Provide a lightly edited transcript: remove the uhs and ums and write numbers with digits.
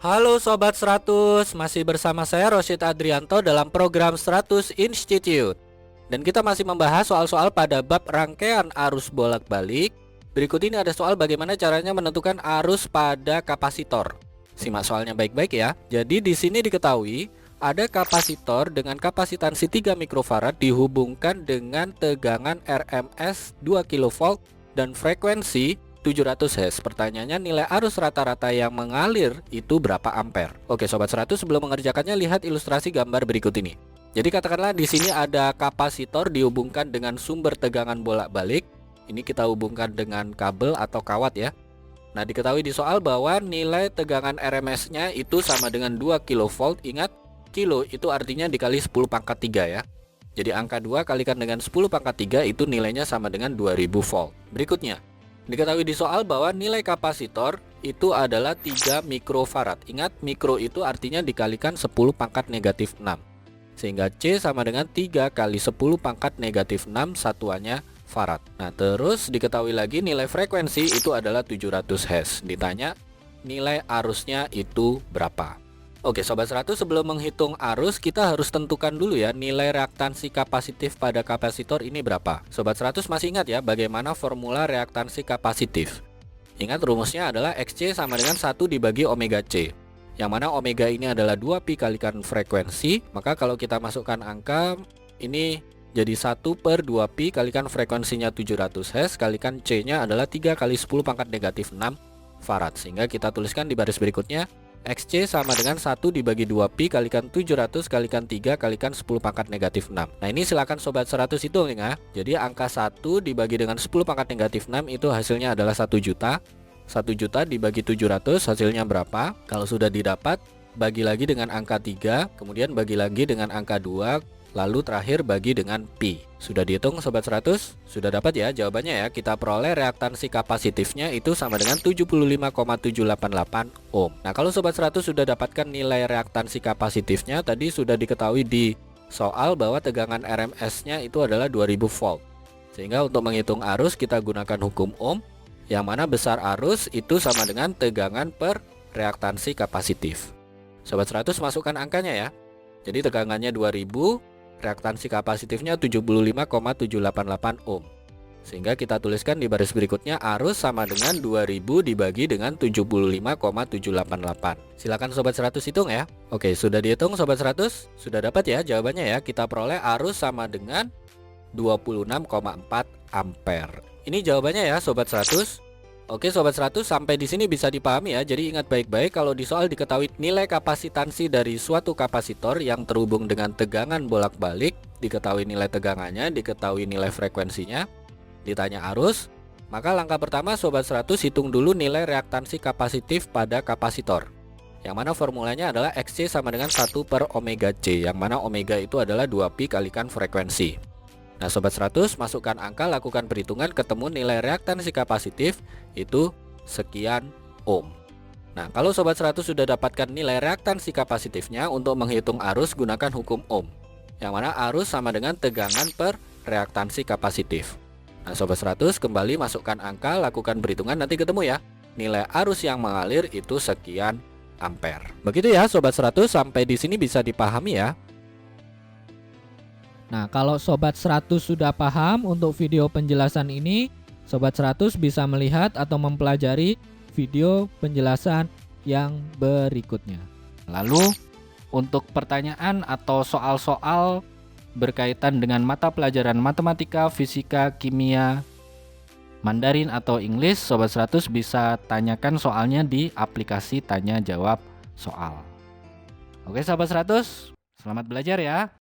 Halo Sobat 100, masih bersama saya Rosyid Adrianto dalam program 100 Institute. Dan kita masih membahas soal-soal pada bab rangkaian arus bolak-balik. Berikut ini ada soal bagaimana caranya menentukan arus pada kapasitor. Simak soalnya baik-baik ya. Jadi di sini diketahui ada kapasitor dengan kapasitansi 3 mikrofarad dihubungkan dengan tegangan RMS 2 kV dan frekuensi 700 Hz. Pertanyaannya, nilai arus rata-rata yang mengalir itu berapa ampere? Oke Sobat 100, sebelum mengerjakannya lihat ilustrasi gambar berikut ini. Jadi katakanlah di sini ada kapasitor dihubungkan dengan sumber tegangan bolak-balik. Ini kita hubungkan dengan kabel atau kawat ya. Nah, diketahui di soal bahwa nilai tegangan RMS-nya itu sama dengan 2 kV. Ingat, kilo itu artinya dikali 10 pangkat 3 ya. Jadi angka 2 kalikan dengan 10 pangkat 3 itu nilainya sama dengan 2000 volt. Berikutnya, diketahui di soal bahwa nilai kapasitor itu adalah 3 mikrofarad. Ingat, mikro itu artinya dikalikan 10 pangkat negatif 6. Sehingga C sama dengan 3 kali 10 pangkat negatif 6 satuannya farad. Nah, terus diketahui lagi nilai frekuensi itu adalah 700 Hz. Ditanya nilai arusnya itu berapa? Oke Sobat 100, sebelum menghitung arus kita harus tentukan dulu ya nilai reaktansi kapasitif pada kapasitor ini berapa. Sobat 100 masih ingat ya bagaimana formula reaktansi kapasitif? Ingat rumusnya adalah XC sama dengan 1 dibagi omega C, yang mana omega ini adalah 2pi kalikan frekuensi. Maka kalau kita masukkan angka ini jadi 1 per 2pi kalikan frekuensinya 700 Hz kalikan C nya adalah 3 kali 10 pangkat negatif 6 farad. Sehingga kita tuliskan di baris berikutnya XC sama dengan 1 dibagi 2pi kalikan 700 kalikan 3 kalikan 10 pangkat negatif 6. Nah, ini silakan Sobat 100 hitung ya. Jadi angka 1 dibagi dengan 10 pangkat negatif 6 itu hasilnya adalah 1 juta. 1 juta dibagi 700 hasilnya berapa? Kalau sudah didapat, bagi lagi dengan angka 3, kemudian bagi lagi dengan angka 2, lalu terakhir bagi dengan pi. Sudah dihitung Sobat 100? Sudah dapat ya jawabannya ya. Kita peroleh reaktansi kapasitifnya itu sama dengan 75,788 ohm. Nah, kalau Sobat 100 sudah dapatkan nilai reaktansi kapasitifnya, tadi sudah diketahui di soal bahwa tegangan RMS-nya itu adalah 2000 volt. Sehingga untuk menghitung arus kita gunakan hukum ohm, yang mana besar arus itu sama dengan tegangan per reaktansi kapasitif. Sobat 100 masukkan angkanya ya. Jadi tegangannya 2000, reaktansi kapasitifnya 75,788 ohm. Sehingga kita tuliskan di baris berikutnya arus sama dengan 2000 dibagi dengan 75,788. Silakan Sobat 100 hitung ya. Oke, sudah dihitung Sobat 100? Sudah dapat ya jawabannya ya. Kita peroleh arus sama dengan 26,4 ampere. Ini jawabannya ya Sobat 100. Oke Sobat 100, sampai di sini bisa dipahami ya. Jadi ingat baik-baik kalau di soal diketahui nilai kapasitansi dari suatu kapasitor yang terhubung dengan tegangan bolak-balik, diketahui nilai tegangannya, diketahui nilai frekuensinya, ditanya arus, maka langkah pertama Sobat 100 hitung dulu nilai reaktansi kapasitif pada kapasitor. Yang mana formulanya adalah XC sama dengan 1 per omega C, yang mana omega itu adalah 2pi kalikan frekuensi. Nah Sobat 100, masukkan angka, lakukan perhitungan, ketemu nilai reaktansi kapasitif itu sekian ohm. Nah kalau Sobat 100 sudah dapatkan nilai reaktansi kapasitifnya, untuk menghitung arus gunakan hukum ohm, yang mana arus sama dengan tegangan per reaktansi kapasitif. Nah Sobat 100, kembali masukkan angka, lakukan perhitungan, nanti ketemu ya nilai arus yang mengalir itu sekian ampere. Begitu ya Sobat 100, sampai di sini bisa dipahami ya. Nah, kalau Sobat 100 sudah paham untuk video penjelasan ini, Sobat 100 bisa melihat atau mempelajari video penjelasan yang berikutnya. Lalu, untuk pertanyaan atau soal-soal berkaitan dengan mata pelajaran matematika, fisika, kimia, Mandarin atau Inggris, Sobat 100 bisa tanyakan soalnya di aplikasi tanya jawab soal. Oke Sobat 100, selamat belajar ya.